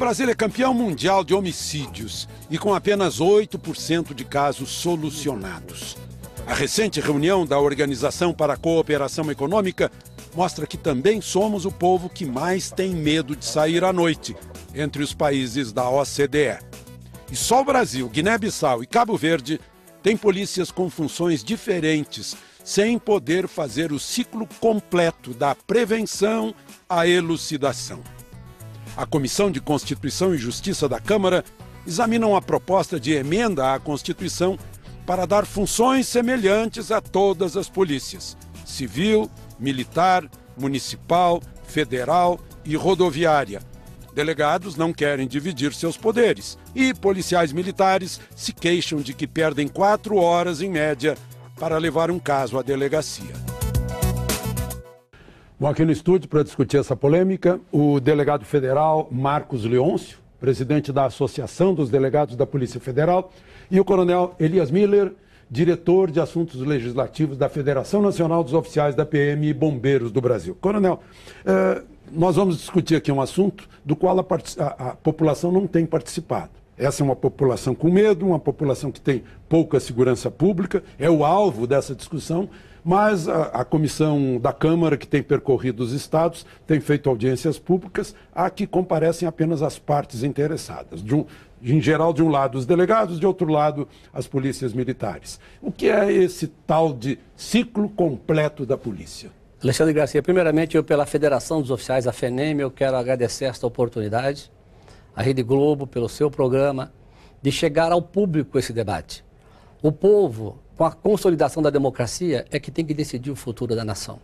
Brasil é campeão mundial de homicídios e com apenas 8% de casos solucionados. A recente reunião da Organização para a Cooperação Econômica mostra que também somos o povo que mais tem medo de sair à noite entre os países da OCDE. E só o Brasil, Guiné-Bissau e Cabo Verde têm polícias com funções diferentes, sem poder fazer o ciclo completo da prevenção à elucidação. A Comissão de Constituição e Justiça da Câmara examina uma proposta de emenda à Constituição para dar funções semelhantes a todas as polícias: civil, militar, municipal, federal e rodoviária. Delegados não querem dividir seus poderes e policiais militares se queixam de que perdem 4 horas em média para levar um caso à delegacia. Bom, aqui no estúdio, para discutir essa polêmica, o delegado federal Marcos Leôncio, presidente da Associação dos Delegados da Polícia Federal, e o coronel Elias Miller, diretor de Assuntos Legislativos da Federação Nacional dos Oficiais da PM e Bombeiros do Brasil. Coronel, nós vamos discutir aqui um assunto do qual a população não tem participado. Essa é uma população com medo, uma população que tem pouca segurança pública, é o alvo dessa discussão, mas a comissão da Câmara, que tem percorrido os estados, tem feito audiências públicas, a que comparecem apenas as partes interessadas. Em geral, de um lado os delegados, de outro lado as polícias militares. O que é esse tal de ciclo completo da polícia? Alexandre Garcia, primeiramente eu pela Federação dos Oficiais, a FENEM, eu quero agradecer esta oportunidade, a Rede Globo pelo seu programa, de chegar ao público esse debate. O povo, com a consolidação da democracia, é que tem que decidir o futuro da nação.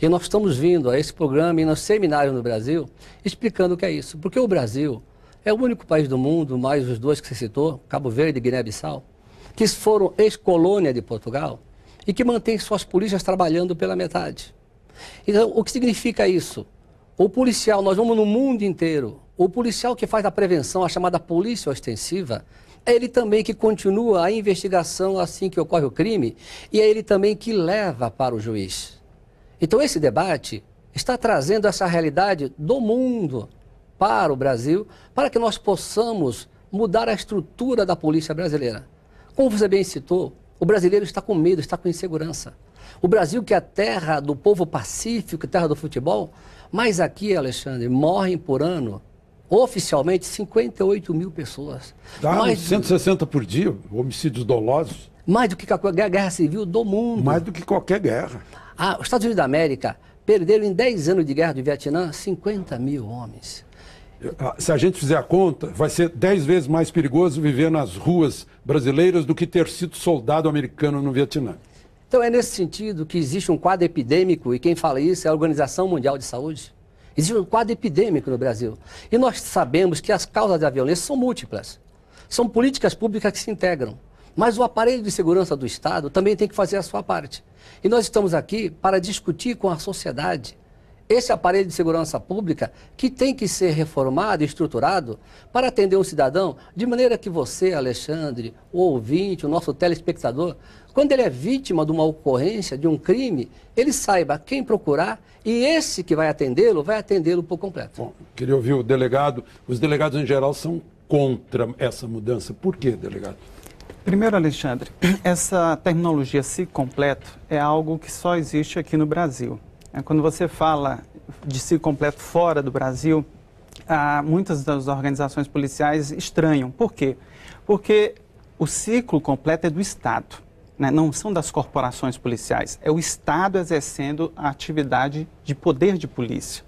E nós estamos vindo a esse programa e nos seminários no Brasil explicando o que é isso. Porque o Brasil é o único país do mundo, mais os dois que você citou, Cabo Verde e Guiné-Bissau, que foram ex-colônia de Portugal e que mantém suas polícias trabalhando pela metade. Então, o que significa isso? O policial, nós vamos no mundo inteiro, o policial que faz a prevenção, a chamada polícia ostensiva, é ele também que continua a investigação assim que ocorre o crime e é ele também que leva para o juiz. Então esse debate está trazendo essa realidade do mundo para o Brasil, para que nós possamos mudar a estrutura da polícia brasileira. Como você bem citou, o brasileiro está com medo, está com insegurança. O Brasil, que é a terra do povo pacífico, terra do futebol, mas aqui, Alexandre, morrem por ano, oficialmente, 58 mil pessoas. Dá mais 160 por dia, homicídios dolosos. Mais do que qualquer guerra civil do mundo. Mais do que qualquer guerra. Os Estados Unidos da América perderam em 10 anos de guerra do Vietnã 50 mil homens. Se a gente fizer a conta, vai ser 10 vezes mais perigoso viver nas ruas brasileiras do que ter sido soldado americano no Vietnã. Então é nesse sentido que existe um quadro epidêmico, e quem fala isso é a Organização Mundial de Saúde. Existe um quadro epidêmico no Brasil. E nós sabemos que as causas da violência são múltiplas. São políticas públicas que se integram. Mas o aparelho de segurança do Estado também tem que fazer a sua parte. E nós estamos aqui para discutir com a sociedade esse aparelho de segurança pública que tem que ser reformado e estruturado para atender um cidadão de maneira que você, Alexandre, o ouvinte, o nosso telespectador, quando ele é vítima de uma ocorrência, de um crime, ele saiba quem procurar e esse que vai atendê-lo por completo. Bom, queria ouvir o delegado. Os delegados em geral são contra essa mudança. Por quê, delegado? Primeiro, Alexandre, essa terminologia ciclo completo é algo que só existe aqui no Brasil. Quando você fala de ciclo completo fora do Brasil, muitas das organizações policiais estranham. Por quê? Porque o ciclo completo é do Estado, né? Não são das corporações policiais. É o Estado exercendo a atividade de poder de polícia.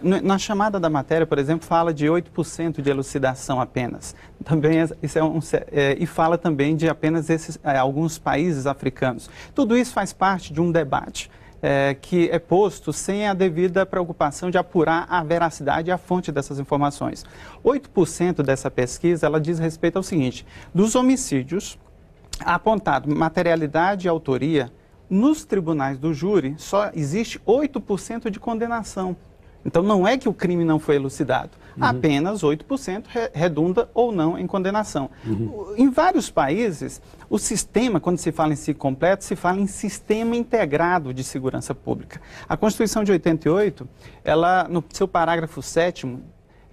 Na chamada da matéria, por exemplo, fala de 8% de elucidação apenas. Também e fala também de apenas alguns países africanos. Tudo isso faz parte de um debate que é posto sem a devida preocupação de apurar a veracidade e a fonte dessas informações. 8% dessa pesquisa, ela diz respeito ao seguinte: dos homicídios apontado materialidade e autoria, nos tribunais do júri só existe 8% de condenação. Então não é que o crime não foi elucidado, apenas 8% redunda ou não em condenação. Em vários países, o sistema, quando se fala em ciclo completo, se fala em sistema integrado de segurança pública. A Constituição de 88, ela, no seu parágrafo 7º,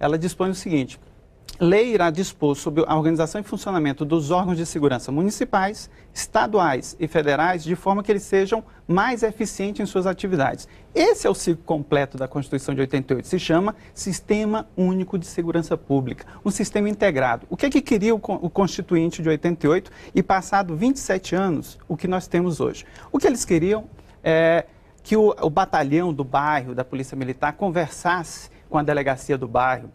ela dispõe o seguinte: lei irá dispor sobre a organização e funcionamento dos órgãos de segurança municipais, estaduais e federais, de forma que eles sejam mais eficientes em suas atividades. Esse é o ciclo completo da Constituição de 88. Se chama Sistema Único de Segurança Pública, um sistema integrado. O que é que queria o Constituinte de 88 e, passado 27 anos, o que nós temos hoje? O que eles queriam é que o batalhão do bairro, da Polícia Militar, conversasse com a delegacia do bairro,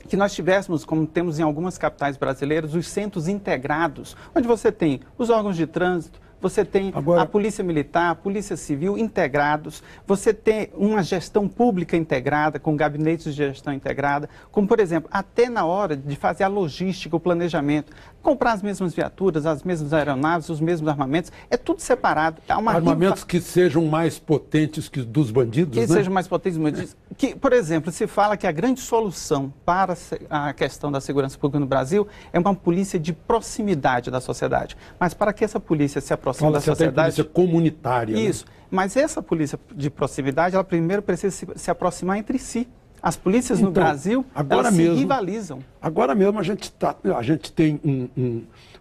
que nós tivéssemos, como temos em algumas capitais brasileiras, os centros integrados, onde você tem os órgãos de trânsito, você tem a Polícia Militar, a Polícia Civil integrados, você tem uma gestão pública integrada, com gabinetes de gestão integrada, como, por exemplo, até na hora de fazer a logística, o planejamento, comprar as mesmas viaturas, as mesmas aeronaves, os mesmos armamentos, é tudo separado. Armamentos que sejam mais potentes que dos bandidos, que sejam mais potentes dos bandidos. Que, por exemplo, se fala que a grande solução para a questão da segurança pública no Brasil é uma polícia de proximidade da sociedade. Mas para que essa polícia se aproxime da sociedade... polícia comunitária. Isso. Né? Mas essa polícia de proximidade, ela primeiro precisa se aproximar entre si. As polícias no Brasil, elas se rivalizam. Agora mesmo a gente tem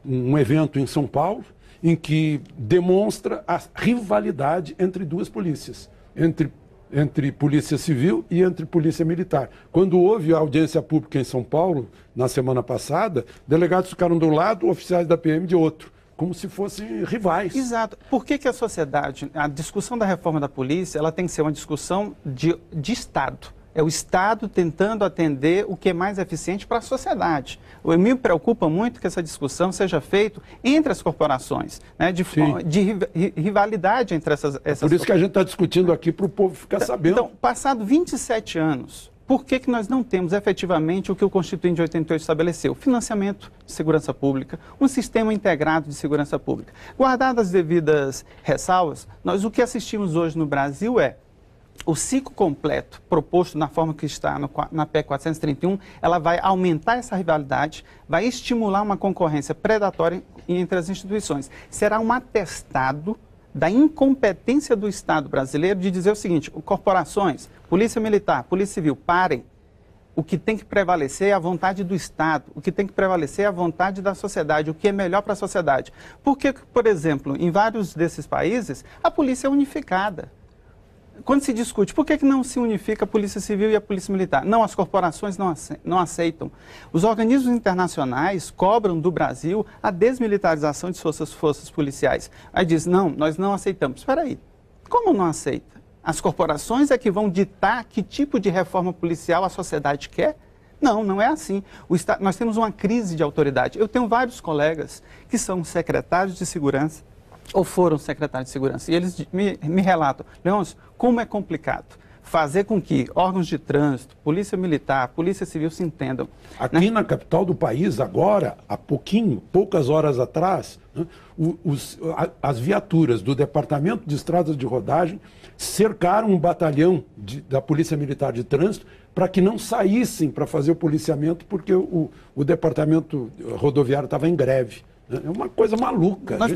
um evento em São Paulo em que demonstra a rivalidade entre duas polícias, entre Polícia Civil e entre Polícia Militar. Quando houve a audiência pública em São Paulo, na semana passada, delegados ficaram de um lado, oficiais da PM de outro, como se fossem rivais. Exato. Por que a sociedade, a discussão da reforma da polícia, ela tem que ser uma discussão de Estado? É o Estado tentando atender o que é mais eficiente para a sociedade. Me preocupa muito que essa discussão seja feita entre as corporações, né, de rivalidade entre essas Por isso que a gente está discutindo aqui para o povo ficar sabendo. Então, passado 27 anos, por que nós não temos efetivamente o que o Constituinte de 88 estabeleceu? Financiamento de segurança pública, um sistema integrado de segurança pública. Guardadas as devidas ressalvas, o que assistimos hoje no Brasil é o ciclo completo proposto na forma que está na PEC 431, ela vai aumentar essa rivalidade, vai estimular uma concorrência predatória entre as instituições. Será um atestado da incompetência do Estado brasileiro de dizer o seguinte: corporações, Polícia Militar, Polícia Civil, parem. O que tem que prevalecer é a vontade do Estado, o que tem que prevalecer é a vontade da sociedade, o que é melhor para a sociedade. Porque, por exemplo, em vários desses países, a polícia é unificada. Quando se discute, por que não se unifica a Polícia Civil e a Polícia Militar? Não, as corporações não aceitam. Os organismos internacionais cobram do Brasil a desmilitarização de suas forças policiais. Aí diz, não, nós não aceitamos. Espera aí, como não aceita? As corporações é que vão ditar que tipo de reforma policial a sociedade quer? Não, não é assim. Nós temos uma crise de autoridade. Eu tenho vários colegas que são secretários de segurança, ou foram secretários de segurança, e eles me relatam, Leôncio, como é complicado fazer com que órgãos de trânsito, Polícia Militar, Polícia Civil se entendam. Aqui na capital do país, agora, há poucas horas atrás, né, as viaturas do Departamento de Estradas de Rodagem cercaram um batalhão da Polícia Militar de Trânsito para que não saíssem para fazer o policiamento, porque o Departamento Rodoviário estava em greve. É uma coisa maluca, Nós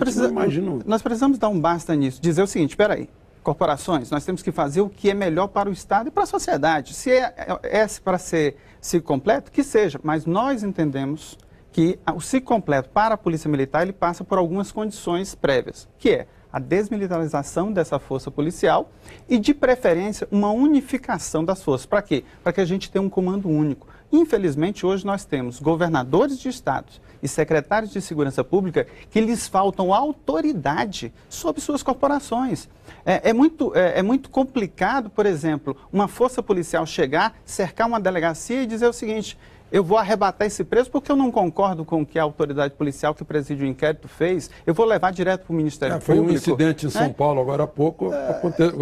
precisamos dar um basta nisso, dizer o seguinte, espera aí, corporações, nós temos que fazer o que é melhor para o Estado e para a sociedade. Se é para ser ciclo completo, que seja, mas nós entendemos que o ciclo completo para a Polícia Militar, ele passa por algumas condições prévias, que é a desmilitarização dessa força policial e, de preferência, uma unificação das forças. Para quê? Para que a gente tenha um comando único. Infelizmente, hoje nós temos governadores de estados e secretários de segurança pública que lhes faltam autoridade sobre suas corporações. É muito complicado, por exemplo, uma força policial chegar, cercar uma delegacia e dizer o seguinte: eu vou arrebatar esse preso porque eu não concordo com o que a autoridade policial que preside o inquérito fez, eu vou levar direto para o Ministério Público. Foi um incidente em São Paulo, agora há pouco,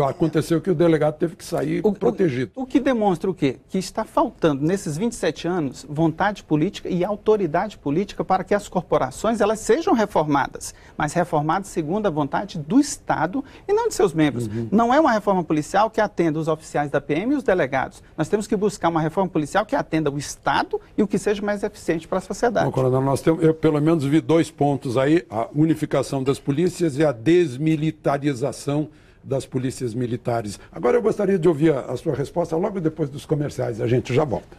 aconteceu que o delegado teve que sair protegido. O que demonstra o quê? Que está faltando, nesses 27 anos, vontade política e autoridade política para que as corporações elas sejam reformadas, mas reformadas segundo a vontade do Estado e não de seus membros. Não é uma reforma policial que atenda os oficiais da PM e os delegados. Nós temos que buscar uma reforma policial que atenda o Estado e o que seja mais eficiente para a sociedade. Bom, coronel, eu pelo menos vi 2 pontos aí: a unificação das polícias e a desmilitarização das polícias militares. Agora eu gostaria de ouvir a sua resposta logo depois dos comerciais. A gente já volta.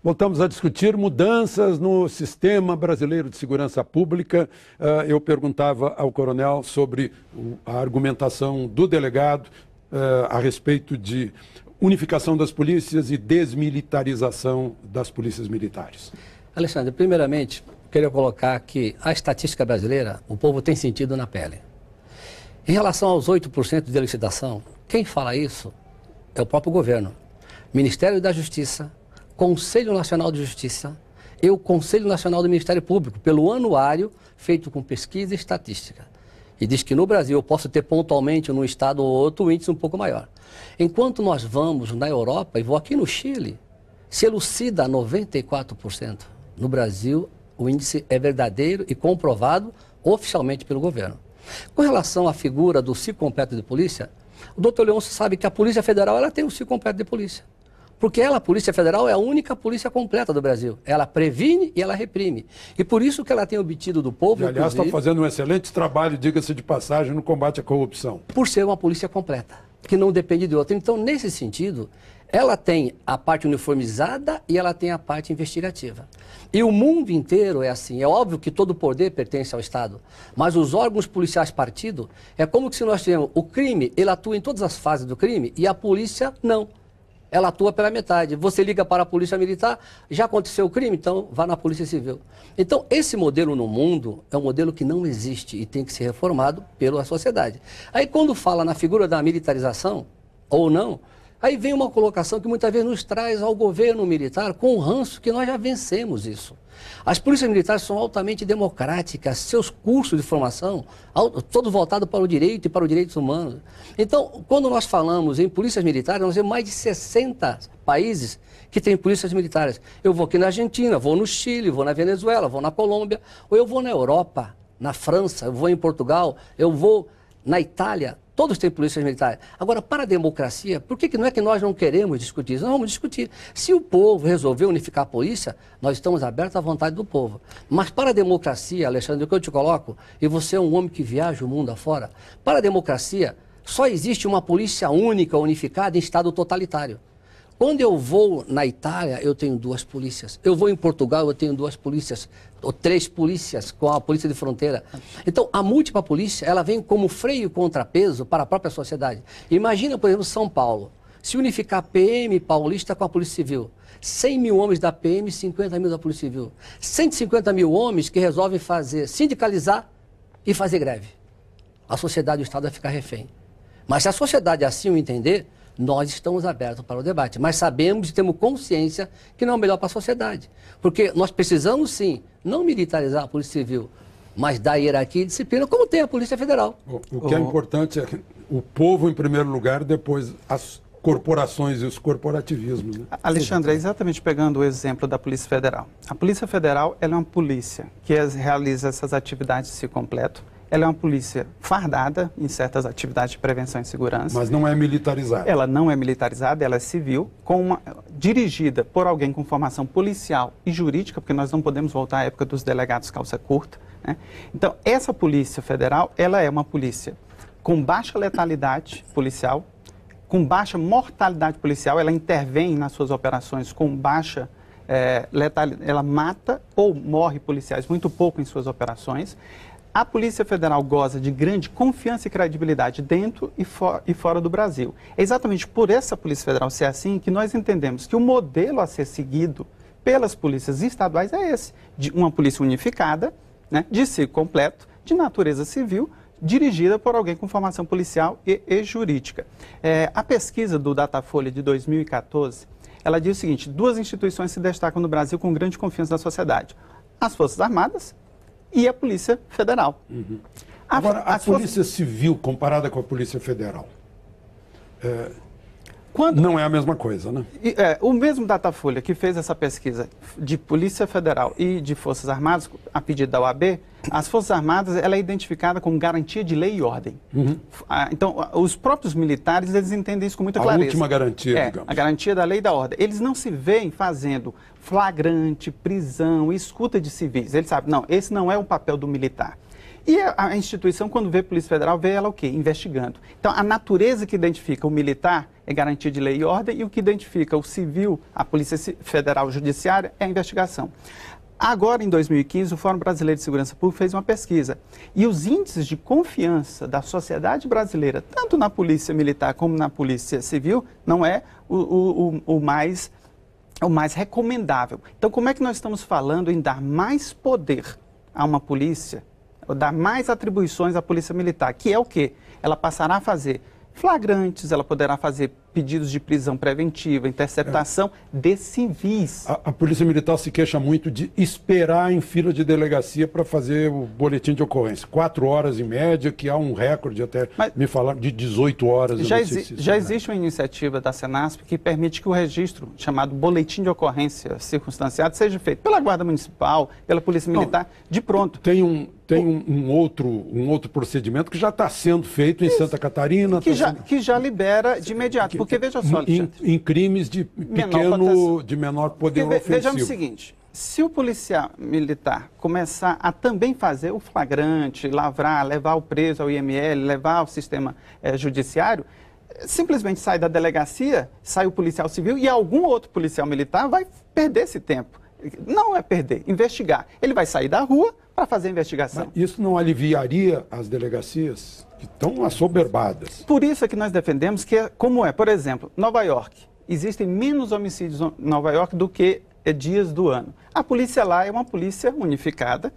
Voltamos a discutir mudanças no sistema brasileiro de segurança pública. Eu perguntava ao coronel sobre a argumentação do delegado a respeito de unificação das polícias e desmilitarização das polícias militares. Alexandre, primeiramente, queria colocar que a estatística brasileira, o povo tem sentido na pele. Em relação aos 8% de licitação, quem fala isso é o próprio governo. Ministério da Justiça, Conselho Nacional de Justiça e o Conselho Nacional do Ministério Público, pelo anuário feito com pesquisa e estatística. E diz que no Brasil eu posso ter pontualmente num estado ou outro índice um pouco maior. Enquanto nós vamos na Europa, e vou aqui no Chile, se elucida 94%. No Brasil, o índice é verdadeiro e comprovado oficialmente pelo governo. Com relação à figura do ciclo completo de polícia, o doutor Leôncio sabe que a Polícia Federal ela tem um ciclo completo de polícia. Porque ela, a Polícia Federal, é a única polícia completa do Brasil. Ela previne e ela reprime. E por isso que ela tem obtido do povo... E, aliás, está fazendo um excelente trabalho, diga-se de passagem, no combate à corrupção. Por ser uma polícia completa, que não depende de outra. Então, nesse sentido, ela tem a parte uniformizada e ela tem a parte investigativa. E o mundo inteiro é assim. É óbvio que todo poder pertence ao Estado, mas os órgãos policiais partido é como se nós tivermos o crime, ele atua em todas as fases do crime e a polícia não. Ela atua pela metade. Você liga para a polícia militar, já aconteceu o crime, então vá na polícia civil. Então, esse modelo no mundo é um modelo que não existe e tem que ser reformado pela sociedade. Aí, quando fala na figura da militarização, ou não, aí vem uma colocação que muitas vezes nos traz ao governo militar com o ranço que nós já vencemos isso. As polícias militares são altamente democráticas, seus cursos de formação, todos voltados para o direito e para os direitos humanos. Então, quando nós falamos em polícias militares, nós temos mais de 60 países que têm polícias militares. Eu vou aqui na Argentina, vou no Chile, vou na Venezuela, vou na Colômbia, ou eu vou na Europa, na França, eu vou em Portugal, eu vou na Itália. Todos têm polícias militares. Agora, para a democracia, por que não é que nós não queremos discutir isso? Nós vamos discutir. Se o povo resolver unificar a polícia, nós estamos abertos à vontade do povo. Mas para a democracia, Alexandre, o que eu te coloco, e você é um homem que viaja o mundo afora, para a democracia, só existe uma polícia única, unificada, em estado totalitário. Quando eu vou na Itália, eu tenho 2 polícias. Eu vou em Portugal, eu tenho 2 polícias, ou 3 polícias, com a polícia de fronteira. Então, a múltipla polícia, ela vem como freio e contrapeso para a própria sociedade. Imagina, por exemplo, São Paulo, se unificar a PM paulista com a Polícia Civil. 100 mil homens da PM, 50 mil da Polícia Civil. 150 mil homens que resolvem sindicalizar e fazer greve. A sociedade e o Estado vai ficar refém. Mas se a sociedade assim o entender, nós estamos abertos para o debate, mas sabemos e temos consciência que não é o melhor para a sociedade. Porque nós precisamos, sim, não militarizar a Polícia Civil, mas dar hierarquia e disciplina, como tem a Polícia Federal. O que é importante é o povo em primeiro lugar, depois as corporações e os corporativismos. Né? Alexandre, é exatamente pegando o exemplo da Polícia Federal. A Polícia Federal ela é uma polícia que realiza essas atividades de ciclo completo. Ela é uma polícia fardada em certas atividades de prevenção e segurança. Mas não é militarizada. Ela não é militarizada, ela é civil, dirigida por alguém com formação policial e jurídica, porque nós não podemos voltar à época dos delegados calça curta. Né? Então, essa Polícia Federal, ela é uma polícia com baixa letalidade policial, com baixa mortalidade policial, ela intervém nas suas operações com baixa letalidade, ela mata ou morre policiais muito pouco em suas operações. A Polícia Federal goza de grande confiança e credibilidade dentro e fora do Brasil. É exatamente por essa Polícia Federal ser assim que nós entendemos que o modelo a ser seguido pelas polícias estaduais é esse, de uma polícia unificada, né, de ciclo completo, de natureza civil, dirigida por alguém com formação policial e jurídica. A pesquisa do Datafolha de 2014, ela diz o seguinte: 2 instituições se destacam no Brasil com grande confiança da sociedade: as Forças Armadas e a Polícia Federal. Uhum. Agora, a Polícia Civil comparada com a Polícia Federal, não é a mesma coisa, né? O mesmo Datafolha que fez essa pesquisa de Polícia Federal e de Forças Armadas, a pedido da OAB, as Forças Armadas ela é identificada como garantia de lei e ordem. Uhum. Então, os próprios militares, eles entendem isso com muita clareza. A última garantia, digamos. A garantia da lei e da ordem. Eles não se veem fazendo flagrante, prisão, escuta de civis. Eles sabem, não, esse não é o papel do militar. E a instituição, quando vê a Polícia Federal, vê ela o quê? Investigando. Então, a natureza que identifica o militar é garantia de lei e ordem, e o que identifica o civil, a Polícia Federal Judiciária, é a investigação. Agora, em 2015, o Fórum Brasileiro de Segurança Pública fez uma pesquisa e os índices de confiança da sociedade brasileira, tanto na Polícia Militar como na Polícia Civil, não é o mais recomendável. Então, como é que nós estamos falando em dar mais poder a uma polícia, ou dar mais atribuições à Polícia Militar, que é o quê? Ela passará a fazer flagrantes, ela poderá fazer pedidos de prisão preventiva, interceptação de civis. A Polícia Militar se queixa muito de esperar em fila de delegacia para fazer o boletim de ocorrência. 4 horas em média, que há um recorde até, me falaram, de 18 horas. Já existe uma iniciativa da Senasp que permite que o registro, chamado boletim de ocorrência circunstanciado, seja feito pela Guarda Municipal, pela Polícia Militar, de pronto. Tem um outro procedimento que já está sendo feito em Santa Catarina. Que já libera de imediato. Porque veja só, em crimes de menor poder ofensivo. Vejamos o seguinte, se o policial militar começar a também fazer o flagrante, lavrar, levar o preso ao IML, levar ao sistema judiciário, simplesmente sai da delegacia, sai o policial civil e algum outro policial militar vai perder esse tempo. Não é perder, investigar. Ele vai sair da rua para fazer a investigação. Mas isso não aliviaria as delegacias que estão assoberbadas? Por isso é que nós defendemos que, por exemplo, Nova York. Existem menos homicídios em Nova York do que dias do ano. A polícia lá é uma polícia unificada,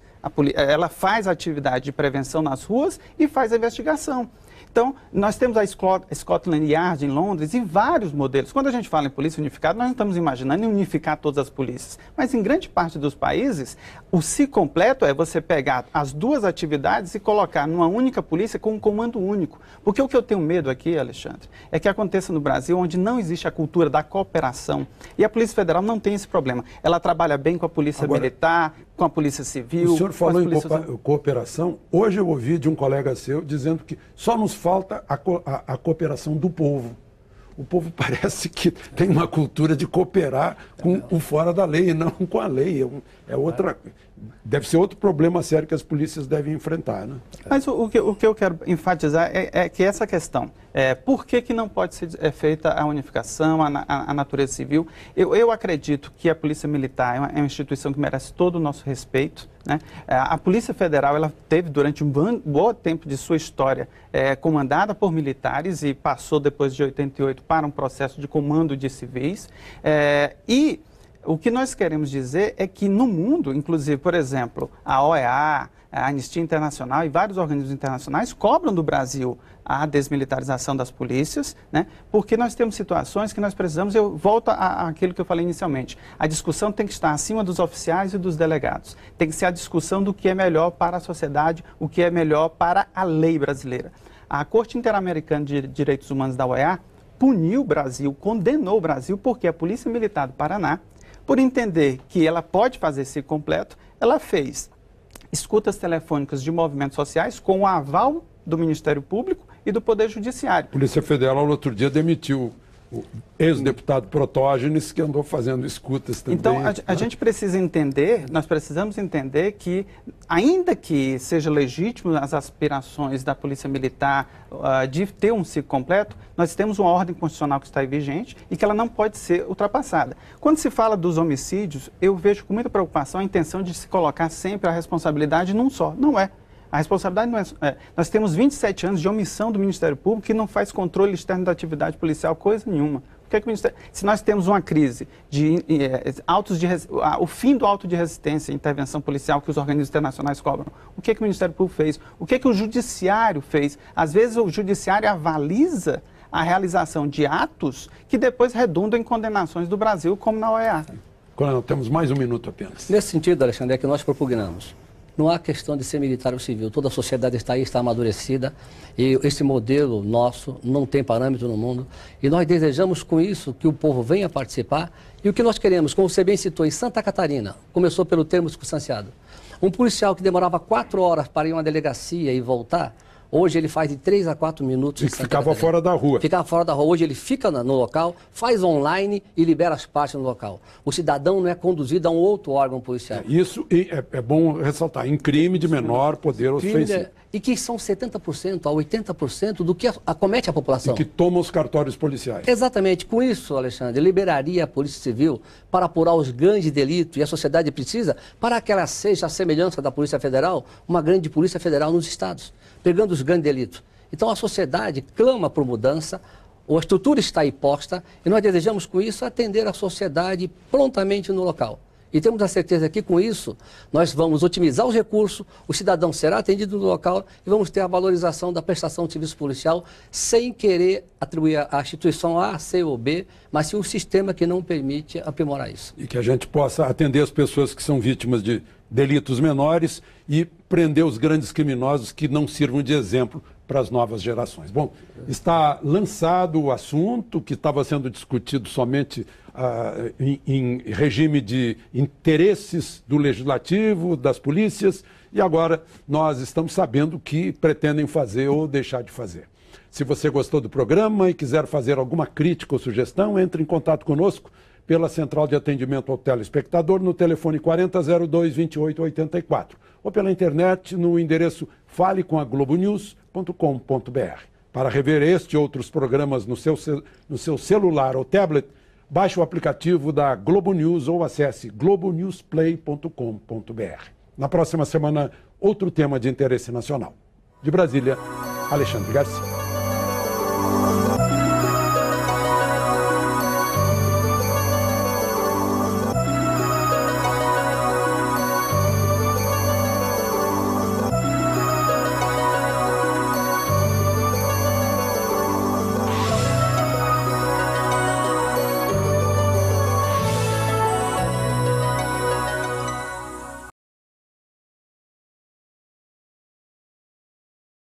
ela faz a atividade de prevenção nas ruas e faz a investigação. Então, nós temos a Scotland Yard em Londres e vários modelos. Quando a gente fala em polícia unificada, nós não estamos imaginando em unificar todas as polícias. Mas em grande parte dos países, o si completo é você pegar as duas atividades e colocar numa única polícia com um comando único. Porque o que eu tenho medo aqui, Alexandre, é que aconteça no Brasil onde não existe a cultura da cooperação. E a Polícia Federal não tem esse problema. Ela trabalha bem com a Polícia Militar, com a Polícia Civil. O senhor falou em cooperação. Hoje eu ouvi de um colega seu dizendo que só nos falta a cooperação do povo. O povo parece que tem uma cultura de cooperar com o fora da lei, não com a lei. Deve ser outro problema sério que as polícias devem enfrentar, né? Mas o que eu quero enfatizar é que essa questão, por que não pode ser feita a unificação, a natureza civil? Eu acredito que a Polícia Militar é uma instituição que merece todo o nosso respeito, né? A Polícia Federal, ela teve durante um bom tempo de sua história comandada por militares e passou depois de 88 para um processo de comando de civis. E o que nós queremos dizer é que no mundo, inclusive, por exemplo, a OEA, a Anistia Internacional e vários organismos internacionais cobram do Brasil a desmilitarização das polícias, né? Porque nós temos situações que nós precisamos, eu volto àquilo que eu falei inicialmente, a discussão tem que estar acima dos oficiais e dos delegados, tem que ser a discussão do que é melhor para a sociedade, o que é melhor para a lei brasileira. A Corte Interamericana de Direitos Humanos da OEA puniu o Brasil, condenou o Brasil, porque a Polícia Militar do Paraná, por entender que ela pode fazer esse completo, ela fez escutas telefônicas de movimentos sociais com o aval do Ministério Público e do Poder Judiciário. A Polícia Federal, no outro dia, demitiu o ex-deputado Protógenes, que andou fazendo escutas também. Então, a gente precisa entender, nós precisamos entender que, ainda que seja legítimo as aspirações da Polícia Militar de ter um ciclo completo, nós temos uma ordem constitucional que está aí vigente e que ela não pode ser ultrapassada. Quando se fala dos homicídios, eu vejo com muita preocupação a intenção de se colocar sempre a responsabilidade num só. Não é. A responsabilidade não é... Nós temos 27 anos de omissão do Ministério Público que não faz controle externo da atividade policial, coisa nenhuma. Por que o Ministério... Se nós temos uma crise de o fim do auto de resistência e intervenção policial que os organismos internacionais cobram, o que o Ministério Público fez? O que o Judiciário fez? Às vezes o Judiciário avaliza a realização de atos que depois redundam em condenações do Brasil, como na OEA. Coronel, temos mais um minuto apenas. Nesse sentido, Alexandre, é que nós propugnamos. Não há questão de ser militar ou civil. Toda a sociedade está aí, está amadurecida. E esse modelo nosso não tem parâmetro no mundo. E nós desejamos com isso que o povo venha participar. E o que nós queremos, como você bem citou, em Santa Catarina, começou pelo termo circunstanciado. Um policial que demorava 4 horas para ir a uma delegacia e voltar, Hoje ele faz de 3 a 4 minutos. E que ficava fora da rua. Ficava fora da rua. Hoje ele fica no local, faz online e libera as partes no local. O cidadão não é conduzido a um outro órgão policial. Isso é bom ressaltar, em crime de menor poder ofensivo. E que são 70% a 80% do que acomete a população. E que toma os cartórios policiais. Exatamente. Com isso, Alexandre, liberaria a Polícia Civil para apurar os grandes delitos, e a sociedade precisa para que ela seja a semelhança da Polícia Federal, uma grande Polícia Federal nos estados, pegando os grandes delitos. Então a sociedade clama por mudança, a estrutura está aí posta, e nós desejamos com isso atender a sociedade prontamente no local. E temos a certeza que com isso nós vamos otimizar os recursos, o cidadão será atendido no local e vamos ter a valorização da prestação de serviço policial sem querer atribuir à instituição A, C ou B, mas sim um sistema que não permite aprimorar isso. E que a gente possa atender as pessoas que são vítimas de delitos menores e prender os grandes criminosos que não sirvam de exemplo para as novas gerações. Bom, está lançado o assunto que estava sendo discutido somente em regime de interesses do legislativo, das polícias, e agora nós estamos sabendo o que pretendem fazer ou deixar de fazer. Se você gostou do programa e quiser fazer alguma crítica ou sugestão, entre em contato conosco pela Central de Atendimento ao Telespectador no telefone 4002-2884 ou pela internet no endereço falecomaGlobonews.com.br. Para rever este e outros programas no seu celular ou tablet, baixe o aplicativo da Globo News ou acesse globonewsplay.com.br. Na próxima semana, outro tema de interesse nacional. De Brasília, Alexandre Garcia.